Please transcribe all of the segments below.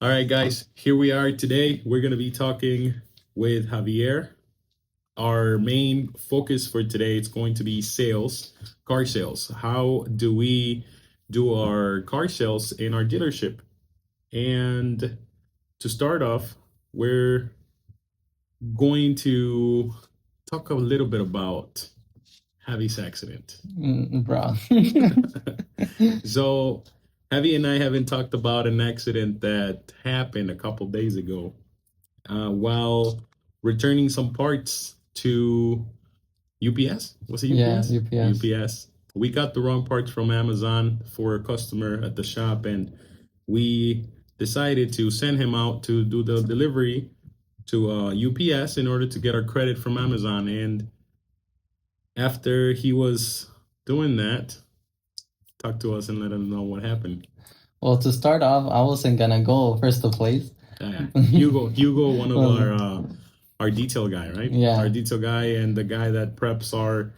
All right, guys, here we are today. We're going to be talking with Javier. Our main focus for today is going to be sales, car sales. How do we do our car sales in our dealership? And to start off, we're going to talk a little bit about Javi's accident. Bro. So, Javi and I haven't talked about an accident that happened a couple days ago while returning some parts to UPS. Was it Yeah, UPS? UPS. UPS. We got the wrong parts from Amazon for a customer at the shop, and we decided to send him out to do the delivery to UPS in order to get our credit from Amazon. And after he was doing that, talk to us and let us know what happened. Well, to start off, I wasn't gonna go first to place. Hugo, one of Well, our detail guy, right? yeah, Our detail guy and the guy that preps our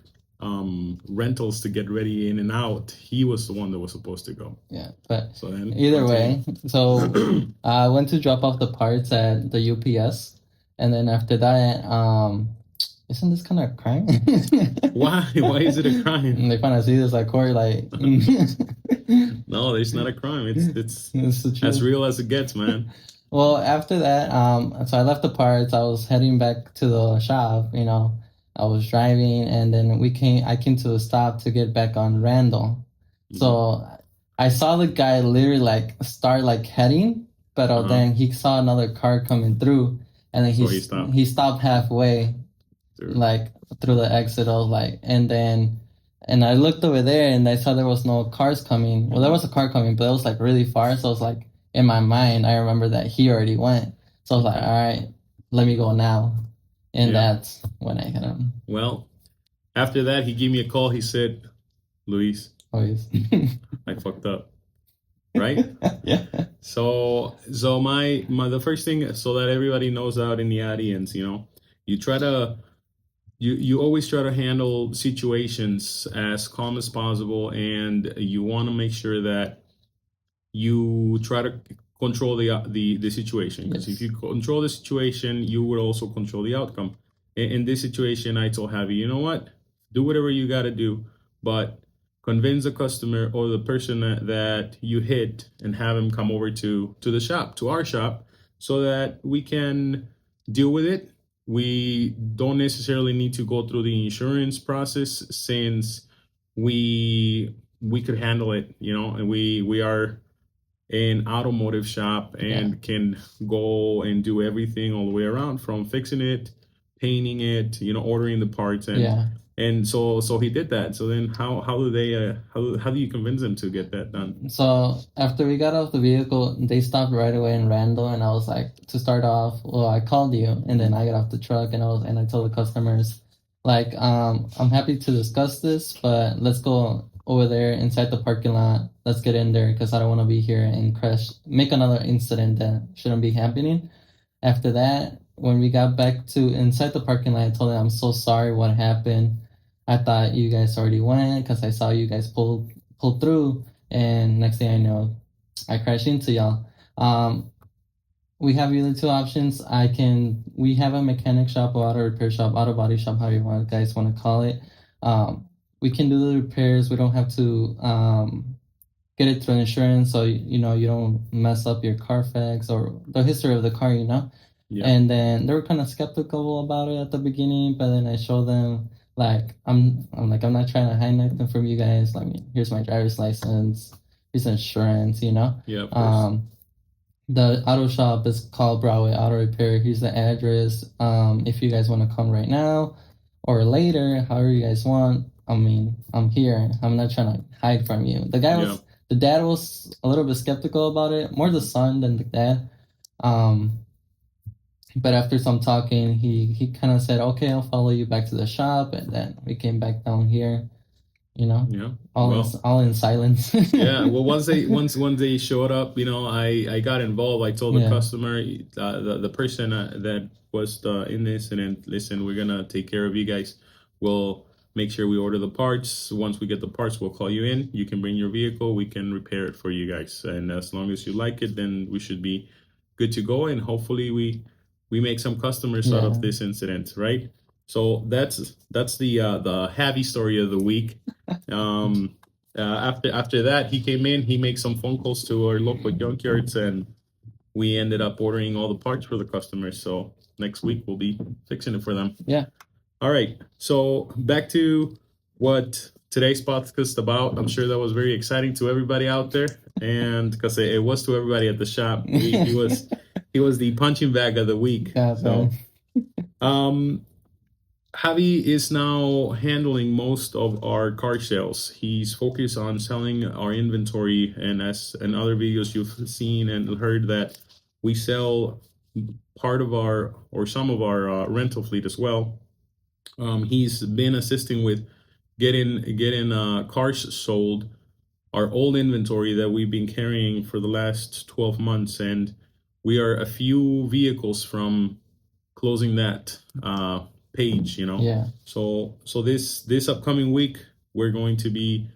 rentals to get ready in and out. He was the one that was supposed to go. yeah. But So then, either way, so continue. I went to drop off the parts at the UPS, and then after that, isn't this kind of crime? Why? Why is it a crime? They find I see this like court like. No, it's not a crime. It's It's the as truth. real as it gets, man. Well, after that, so I left the parts. I was heading back to the shop. I was driving, and then I came to a stop to get back on Randall. Mhm. So I saw the guy literally like start like heading, but then he saw another car coming through, and then So he stopped. he stopped halfway, Dude. like through the exit. I was like, and I looked over there, and I saw there was no cars coming. Well, there was a car coming, but it was like really far. So I was like, in my mind, I remember that he already went. So I was like, Okay. all right, let me go now. And Yeah. that's when I hit him. Well, after that, he gave me a call. He said, Luis, Always. I fucked up. Right? Yeah. So my the first thing, so that everybody knows out in the audience, you try to you always try to handle situations as calm as possible, and you want to make sure that you try to control the situation, because if Yes. you control the situation, you will also control the outcome. In this situation, I told Javi, you know what, do whatever you got to do, but convince the customer or the person that you hit and have him come over to the shop, to our shop, so that we can deal with it. We don't necessarily need to go through the insurance process, since we could handle it, and we are an automotive shop and Yeah. can go and do everything all the way around, from fixing it, painting it, ordering the parts, and Yeah. so he did that. So then how do they how do you convince them to get that done? So after we got off the vehicle, they stopped right away in Randall, and I was like, to start off, well, I called you, and then I got off the truck, and I told the customers, like, I'm happy to discuss this, but let's go over there inside the parking lot. Let's get in there because I don't want to be here and make another incident that shouldn't be happening. After that, when we got back to inside the parking lot, I told them I'm so sorry what happened. I thought you guys already went because I saw you guys pull through, and next thing I know, I crashed into y'all. We have either two options. We have a mechanic shop or auto repair shop, auto body shop, however you guys want to call it. We can do the repairs. We don't have to get it through insurance, so you don't mess up your Carfax or the history of the car. Yeah. And then they were kind of skeptical about it at the beginning, but then I showed them, like, I'm not trying to hide nothing from you guys. I mean, here's my driver's license, here's insurance. Yeah, of course. The auto shop is called Broadway Auto Repair. Here's the address. If you guys want to come right now or later, however you guys want. I mean, I'm here. I'm not trying to hide from you. The dad was a little bit skeptical about it, more the son than the dad. But after some talking, he kind of said, "Okay, I'll follow you back to the shop," and then we came back down here. Yeah. All in silence. Yeah. Well, once they showed up, I got involved. I told the customer, the person that was in the incident, listen, we're gonna take care of you guys. We'll make sure we order the parts. Once we get the parts, we'll call you in. You can bring your vehicle. We can repair it for you guys. And as long as you like it, then we should be good to go, and hopefully we make some customers out Yeah. of this incident, right? So that's the heavy story of the week. After that, he came in, he made some phone calls to our local junkyards, and we ended up ordering all the parts for the customers. So next week we'll be fixing it for them. Yeah. All right. So back to what today's podcast is about. I'm sure that was very exciting to everybody out there, and because it was to everybody at the shop. He was the punching bag of the week. Yeah, so, um, Javi is now handling most of our car sales. He's focused on selling our inventory, and as in other videos you've seen and heard that we sell part of our or some of our rental fleet as well. He's been assisting with getting cars sold, our old inventory that we've been carrying for the last 12 months, and we are a few vehicles from closing that page, you know. Yeah. So this upcoming week we're going to be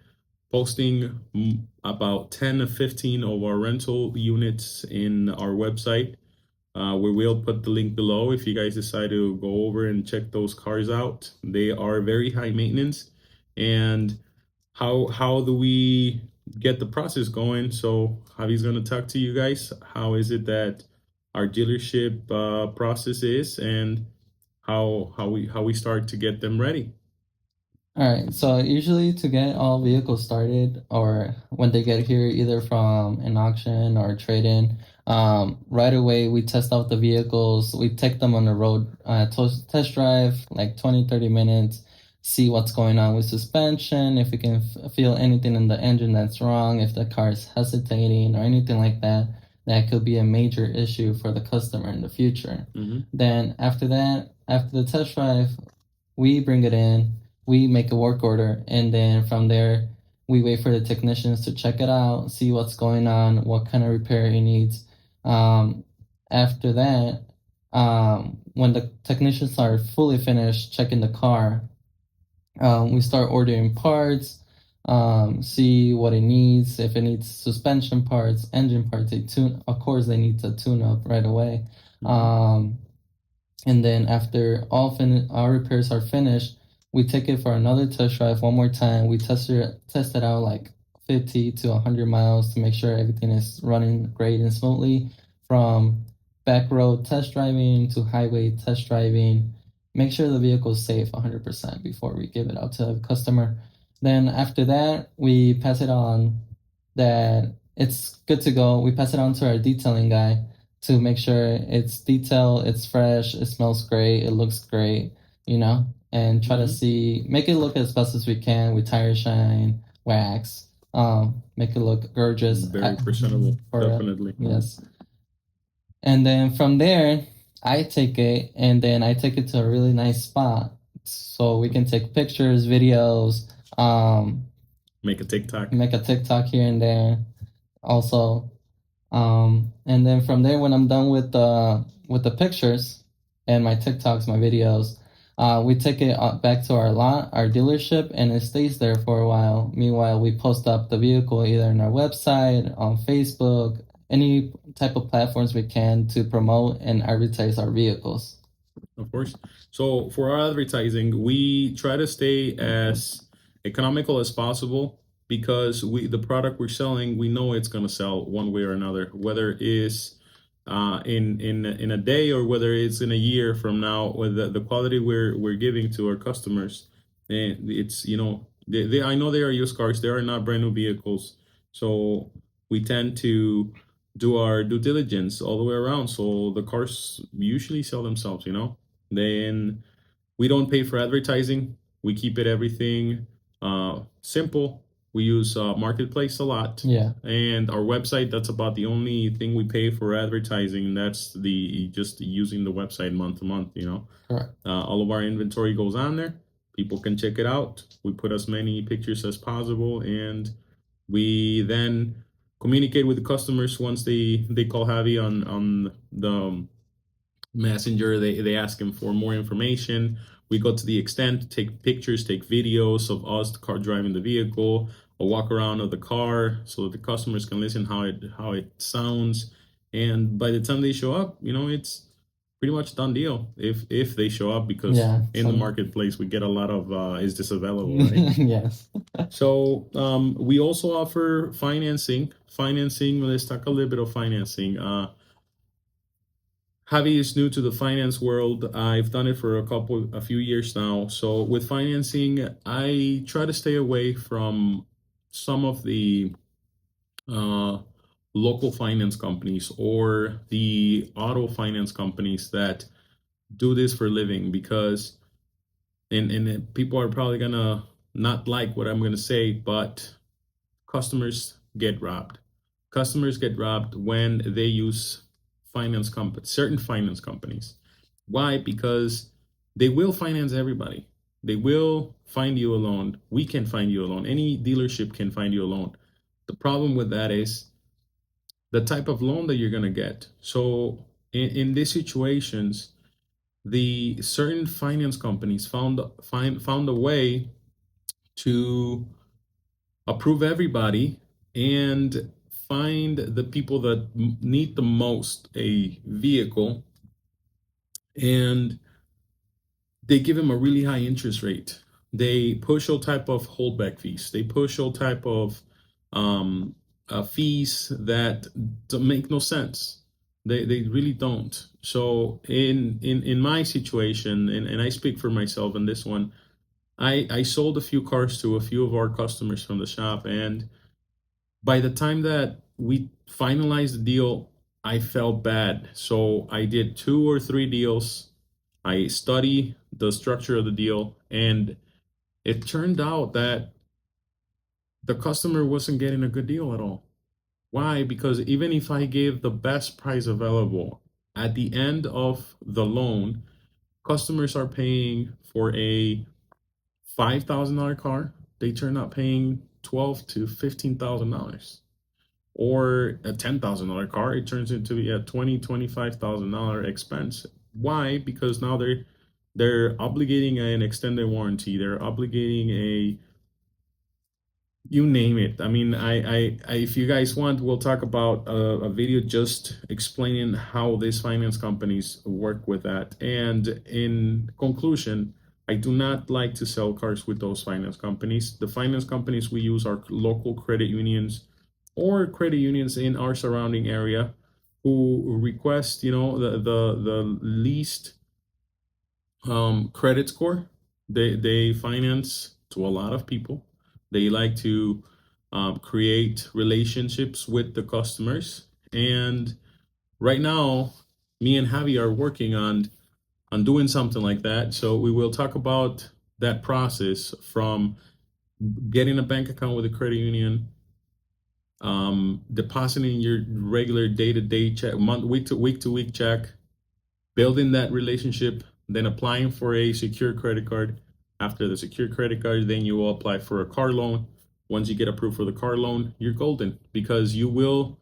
posting about 10 to 15 of our rental units in our website. We will put the link below if you guys decide to go over and check those cars out. They are very high maintenance. And how do we get the process going? So Javi's going to talk to you guys. How is it that our dealership process is, and how we start to get them ready? All right. So usually to get all vehicles started, or when they get here, either from an auction or trade-in, right away we test out the vehicles. We take them on the road, test drive, like 20, 30 minutes, see what's going on with suspension, if we can feel anything in the engine that's wrong, if the car is hesitating or anything like that. That could be a major issue for the customer in the future. Then after that, after the test drive, we bring it in, we make a work order, and then from there, we wait for the technicians to check it out, see what's going on, what kind of repair it needs. After that, when the technicians are fully finished checking the car, we start ordering parts, see what it needs. If it needs suspension parts, engine parts, they tune. Of course, they need to tune up right away. And then after our repairs are finished, we take it for another test drive one more time. We test it out like 50 to 100 miles to make sure everything is running great and smoothly. From back road test driving to highway test driving, make sure the vehicle is safe 100% before we give it out to the customer. Then after that, we pass it on that it's good to go. We pass it on to our detailing guy to make sure it's detailed, it's fresh, it smells great, it looks great, and try to make it look as best as we can with tire shine, wax, make it look gorgeous. Very presentable, definitely. Yes. And then from there, I take it to a really nice spot so we can take pictures, videos, make a TikTok here and there also. And then from there, when I'm done with the pictures and my TikToks, my videos, we take it back to our lot, our dealership, and it stays there for a while. Meanwhile, we post up the vehicle either on our website, on Facebook, any type of platforms we can to promote and advertise our vehicles. Of course. So for our advertising, we try to stay as economical as possible, because the product we're selling, we know it's going to sell one way or another, whether it is in a day or whether it's in a year from now. With the quality we're giving to our customers, and it's I know they are used cars, they are not brand new vehicles, so we tend to do our due diligence all the way around, so the cars usually sell themselves. Then we don't pay for advertising. We keep everything simple. We use Marketplace a lot. Yeah. And our website, that's about the only thing we pay for advertising. That's just using the website month to month, Correct. All of our inventory goes on there. People can check it out. We put as many pictures as possible, and we then communicate with the customers once they call Javi on the Messenger. They ask him for more information. We go to the extent, take pictures, take videos of us, the car driving the vehicle, a walk around of the car, so that the customers can listen how it sounds, and by the time they show up, it's pretty much done deal if they show up, because Yeah. in the So marketplace we get a lot of is this available, right? yes. So we also offer financing. Let's talk a little bit of financing. Javi is new to the finance world. I've done it for a few years now. So with financing, I try to stay away from some of the uh, local finance companies or the auto finance companies that do this for a living, because and people are probably gonna not like what I'm gonna say, but customers get robbed. Customers get robbed when they use certain finance companies. Why? Because they will finance everybody. They will find you a loan. We can find you a loan. Any dealership can find you a loan. The problem with that is the type of loan that you're gonna get. So in these situations, the certain finance companies found a way to approve everybody and find the people that need the most a vehicle, and they give them a really high interest rate. They push all type of holdback fees. They push all type of um, fees that don't make no sense. They really don't. So in my situation, and I speak for myself in this one, I sold a few cars to a few of our customers from the shop, and by the time that we finalized the deal, I felt bad. So I did 2 or 3 deals. I study the structure of the deal, and it turned out that the customer wasn't getting a good deal at all. Why? Because even if I gave the best price available at the end of the loan, customers are paying for a $5,000 car. They turn out paying $12,000 to $15,000. Or a $10,000 car, it turns into a $25,000 expense. Why? Because now they're obligating an extended warranty. They're obligating a, you name it. I mean, if you guys want, we'll talk about a video just explaining how these finance companies work with that. And in conclusion, I do not like to sell cars with those finance companies. The finance companies we use are local credit unions or credit unions in our surrounding area who request, the least credit score. They finance to a lot of people. They like to create relationships with the customers. And right now, me and Javi are working on doing something like that. So we will talk about that process from getting a bank account with a credit union, depositing your regular day-to-day check, week to week check, building that relationship, then applying for a secure credit card. After the secure credit card, then you will apply for a car loan. Once you get approved for the car loan, you're golden, because you will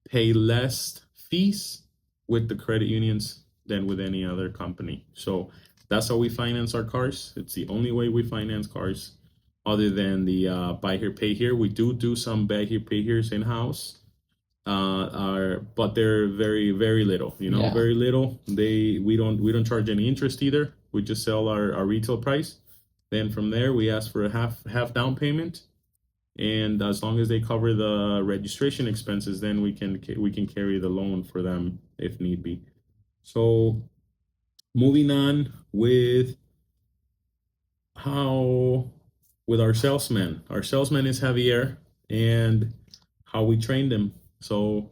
pay less fees with the credit unions than with any other company. So that's how we finance our cars. It's the only way we finance cars, other than the buy here, pay here. We do some buy here, pay here's in house, are but they're very very little, Yeah. very little. We don't charge any interest either. We just sell our retail price. Then from there we ask for a half down payment, and as long as they cover the registration expenses, then we can carry the loan for them if need be. So moving on with how with our salesman. Our salesman is Javier, and how we trained him. So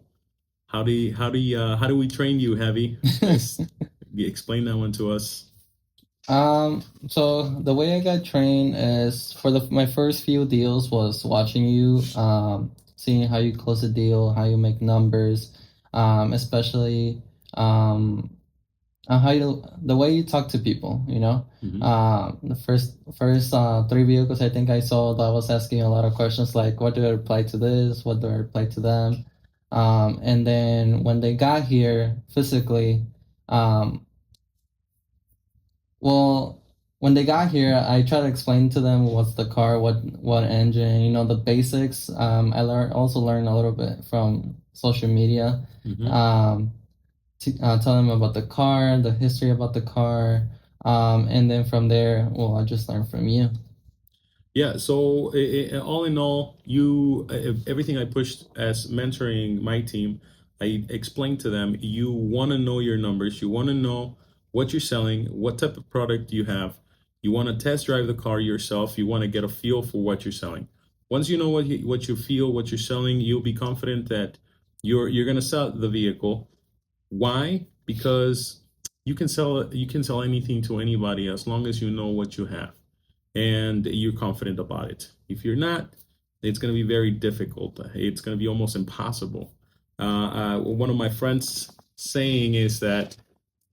how do we train you, Javi? Let's explain that one to us. So the way I got trained is for my first few deals was watching you, seeing how you close a deal, how you make numbers, especially how you the way you talk to people, you know. Hmm. The first 3 vehicles I think I sold, I was asking a lot of questions like, what do I reply to this? What do I reply to them? And then when they got here physically, um, well. when they got here, I try to explain to them what's the car, what engine, the basics. I learned a little bit from social media. Mm-hmm. Um, tell them about the car, the history about the car, and then from there, well, I just learned from you. Yeah, so all in all, everything I pushed as mentoring my team, I explained to them, you want to know your numbers, you want to know what you're selling, what type of product you have, you want to test drive the car yourself, you want to get a feel for what you're selling. Once you know what you feel, what you're selling, you'll be confident that you're going to sell the vehicle. Why? Because you can sell anything to anybody as long as you know what you have and you're confident about it. If you're not, it's going to be very difficult. It's going to be almost impossible. One of my friends saying is that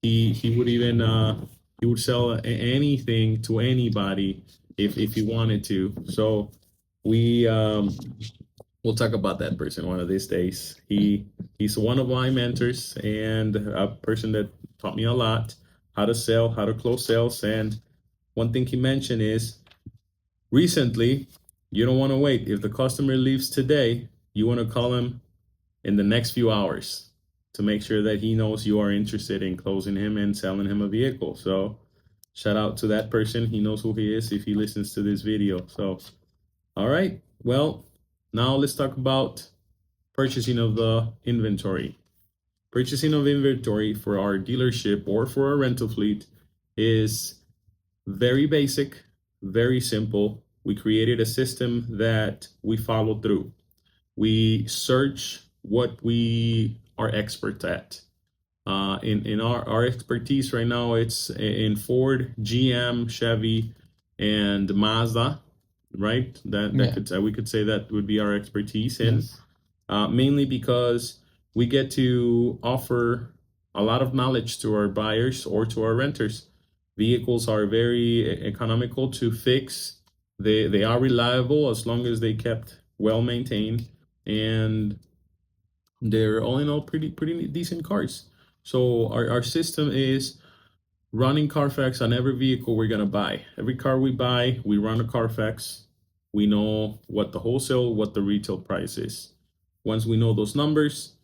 he would even he would sell anything to anybody if he wanted to. So we we'll talk about that person one of these days. He's one of my mentors and a person that taught me a lot how to sell, how to close sales. And one thing he mentioned is recently, you don't want to wait. If the customer leaves today, you want to call him in the next few hours to make sure that he knows you are interested in closing him and selling him a vehicle. So, shout out to that person. He knows who he is if he listens to this video. So, all right. Well, now let's talk about purchasing of the inventory. Purchasing of inventory for our dealership or for our rental fleet is very basic, very simple. We created a system that we follow through. We search what we are expert at. In our expertise right now, it's in Ford, GM, Chevy, and Mazda, right? That Yeah. could we could say that would be our expertise in, Yes. mainly because we get to offer a lot of knowledge to our buyers or to our renters. Vehicles are very economical to fix. They are reliable as long as they kept well maintained, and they're all in all pretty decent cars. So our system is running Carfax on every vehicle we're gonna buy. Every car we buy, we run a Carfax. We know what the wholesale, what the retail price is. Once we know those numbers,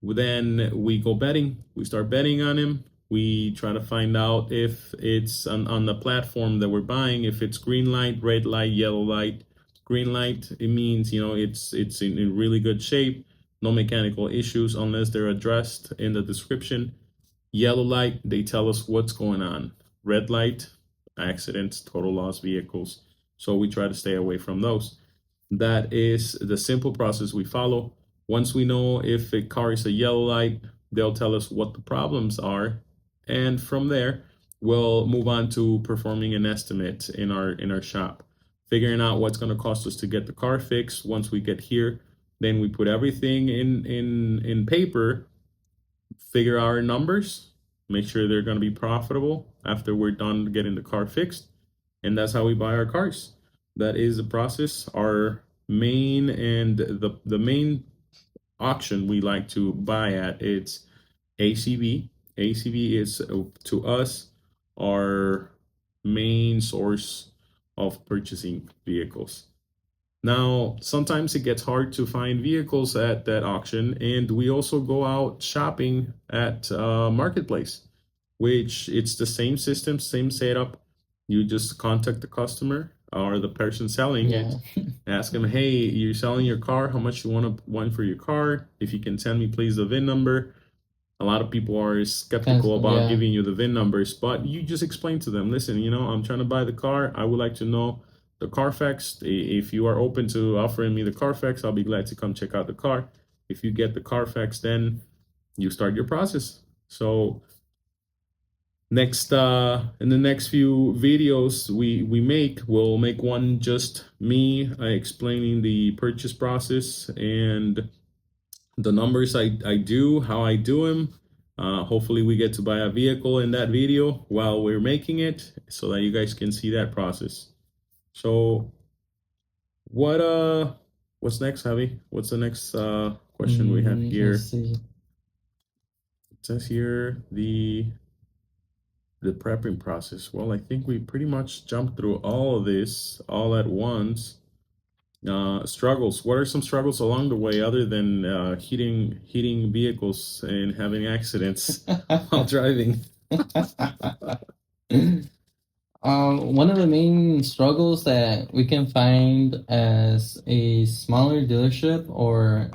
then we go betting. We start betting on him. We try to find out if it's on the platform that we're buying, if it's green light, red light, yellow light. Green light, it means, it's in really good shape, no mechanical issues unless they're addressed in the description. Yellow light, they tell us what's going on. Red light, accidents, total loss vehicles. So we try to stay away from those. That is the simple process we follow. Once we know if a car is a yellow light, they'll tell us what the problems are. And from there, we'll move on to performing an estimate in our shop, figuring out what's going to cost us to get the car fixed. Once we get here, then we put everything in paper, figure our numbers, make sure they're going to be profitable after we're done getting the car fixed, and that's how we buy our cars. That is the process. Our main and the main auction we like to buy at, it's ACV. ACV is to us our main source of purchasing vehicles. Now, sometimes it gets hard to find vehicles at that auction, and we also go out shopping at Marketplace, which it's the same system, same setup. You just contact the customer or the person selling Yeah. it, ask them, "Hey, you're selling your car. How much you want for your car? If you can send me, please, the VIN number." A lot of people are skeptical about Yeah. giving you the VIN numbers, but you just explain to them, listen, I'm trying to buy the car. I would like to know the Carfax. If you are open to offering me the Carfax, I'll be glad to come check out the car. If you get the Carfax, then you start your process. So next, in the next few videos we make, we'll make one just me explaining the purchase process and the numbers I do, how I do them. Hopefully, we get to buy a vehicle in that video while we're making it, so that you guys can see that process. So, what what's next, Javi? What's the next question we have Let's here? see. It says here the The prepping process. Well, I think we pretty much jumped through all of this all at once. Struggles. What are some struggles along the way other than hitting vehicles and having accidents while driving? One of the main struggles that we can find as a smaller dealership, or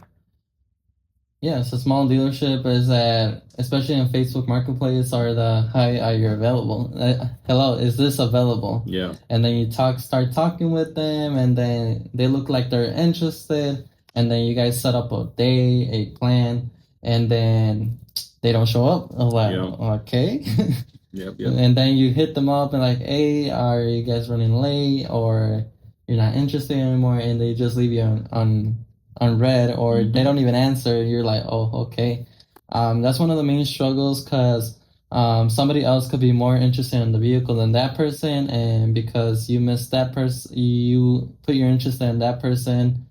yeah, it's a small dealership, is that especially in Facebook Marketplace are the hi, are you available? Hello, is this available? Yeah. And then you start talking with them, and then they look like they're interested, and then you guys set up a day, a plan, and then they don't show up. I'm like, Yeah. okay. Yep. Yep. And then you hit them up and like, hey, are you guys running late, or you're not interested anymore, and they just leave you on red, or they don't even answer. You're like, oh, okay. That's one of the main struggles, because somebody else could be more interested in the vehicle than that person, and because you missed that person, you put your interest in that person,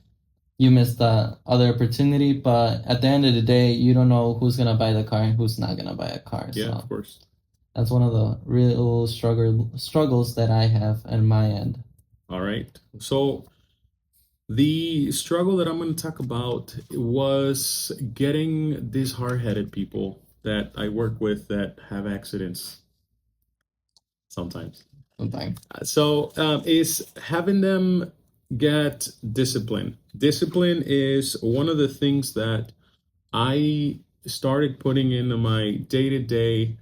you missed the other opportunity. But at the end of the day, you don't know who's gonna buy the car and who's not gonna buy a car. Yeah, So of course. that's one of the real struggles that I have on my end. All right. So the struggle that I'm going to talk about was getting these hard-headed people that I work with that have accidents sometimes. Sometimes. So is having them get discipline. Discipline is one of the things that I started putting into my day-to-day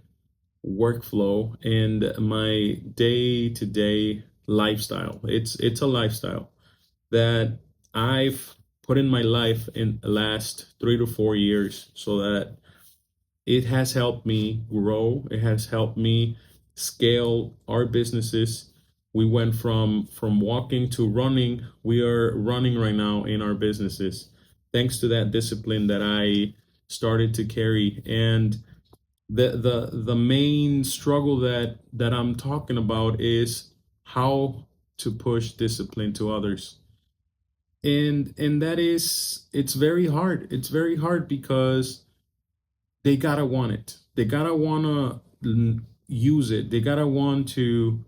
workflow and my day-to-day lifestyle. It's a lifestyle that I've put in my life in the last 3 to 4 years, so that it has helped me grow. It has helped me scale our businesses. We went from walking to running. We are running right now in our businesses, thanks to that discipline that I started to carry. And the main struggle that I'm talking about is how to push discipline to others. And that is, it's very hard. It's very hard because they gotta want it. They gotta wanna use it. They gotta want to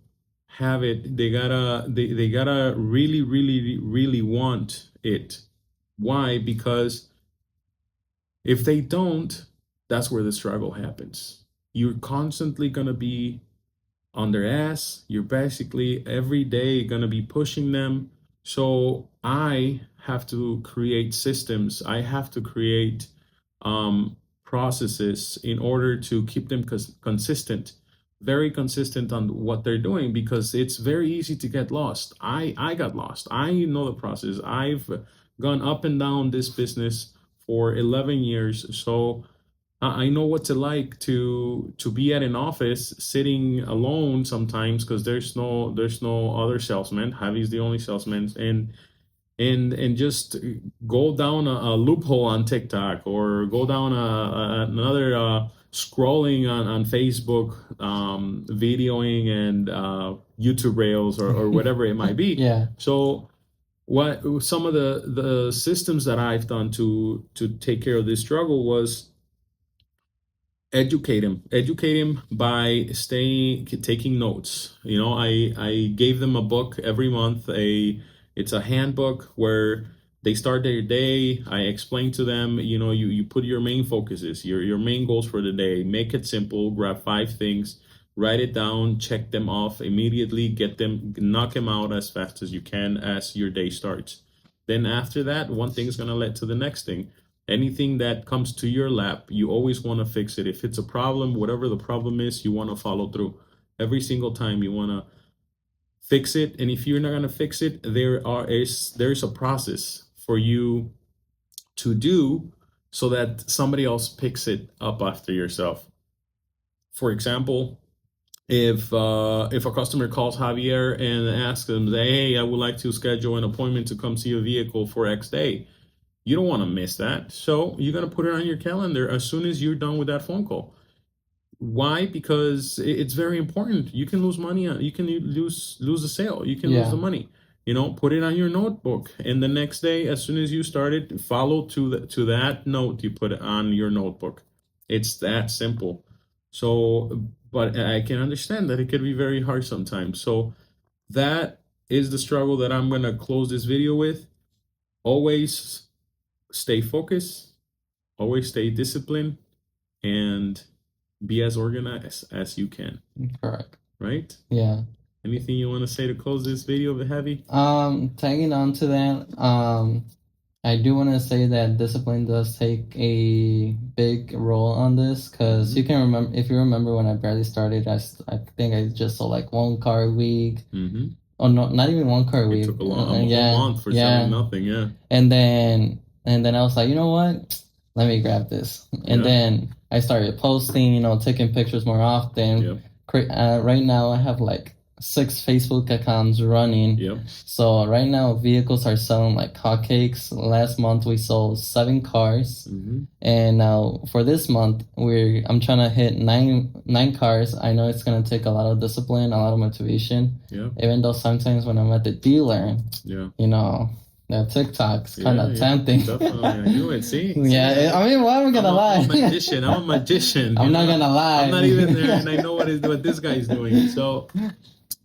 have it. They gotta really, really, really want it. Why? Because if they don't, that's where the struggle happens. You're constantly gonna be on their ass. You're basically every day going to be pushing them. So I have to create systems. I have to create processes in order to keep them consistent, very consistent on what they're doing, because it's very easy to get lost. I got lost. I know the process. I've gone up and down this business for 11 years. So I know what it's like to be at an office sitting alone sometimes, because there's no other salesman. Javi's the only salesman, and just go down a loophole on TikTok, or go down another scrolling on Facebook, videoing, and YouTube Rails, or whatever it might be. Yeah. So what some of the systems that I've done to take care of this struggle was educate him by taking notes. I gave them a book every month. It's a handbook where they start their day. I explain to them, you put your main focuses, your main goals for the day, make it simple, grab 5 things, write it down, check them off immediately, knock them out as fast as you can as your day starts. Then after that, one thing is going to lead to the next thing. Anything that comes to your lap, you always want to fix it. If it's a problem, whatever the problem is, you want to follow through. Every single time you want to fix it. And if you're not going to fix it, there's a process for you to do, so that somebody else picks it up after yourself. For example, if a customer calls Javier and asks them, hey, I would like to schedule an appointment to come see a vehicle for X day, you don't want to miss that. So you're going to put it on your calendar as soon as you're done with that phone call. Why? Because it's very important. You can lose money. You can lose the sale. You can lose the money. Put it on your notebook. And the next day, as soon as you start it, follow to that note you put it on your notebook. It's that simple. So but I can understand that it could be very hard sometimes. So that is the struggle that I'm gonna close this video with. Always stay focused, always stay disciplined, and be as organized as you can. Correct. Right? Yeah. Anything you want to say to close this video, Javi? Tagging on to that, I do want to say that discipline does take a big role on this because you can remember, if you remember when I barely started, I think I just sold like one car a week. Mm-hmm. Oh no, not even one car a It week. took a whole month for yeah. selling nothing. Yeah. And then I was like, you know what? Let me grab this. And Yeah. then I started posting, you know, taking pictures more often. Yep. Right now, I have like 6 Facebook accounts running. Yep. So right now, vehicles are selling like hotcakes. Last month, we sold 7 cars. Mm-hmm. And now for this month, I'm trying to hit nine cars. I know it's gonna take a lot of discipline, a lot of motivation. Yeah. Even though sometimes when I'm at the dealer, Yeah. you know, that TikTok's kind of Yeah, tempting. definitely. I knew it. See? Yeah, I mean, well, I'm gonna lie. I'm a magician. I'm a magician. I'm not gonna lie. I'm not even there, and I know what this guy's doing. So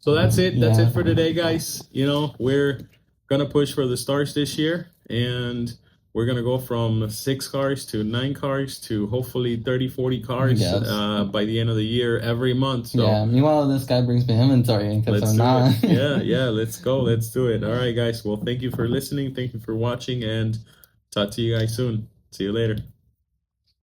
that's it. That's Yeah. it for today, guys. You know, we're gonna push for the stars this year, and we're gonna go from 6 cars to 9 cars to hopefully 30, 40 cars Yes. by the end of the year every month. So Yeah. Meanwhile, this guy brings me inventory because let's I'm do not. it. Yeah. Let's go. Let's do it. All right, guys. Well, thank you for listening. Thank you for watching, and talk to you guys soon. See you later.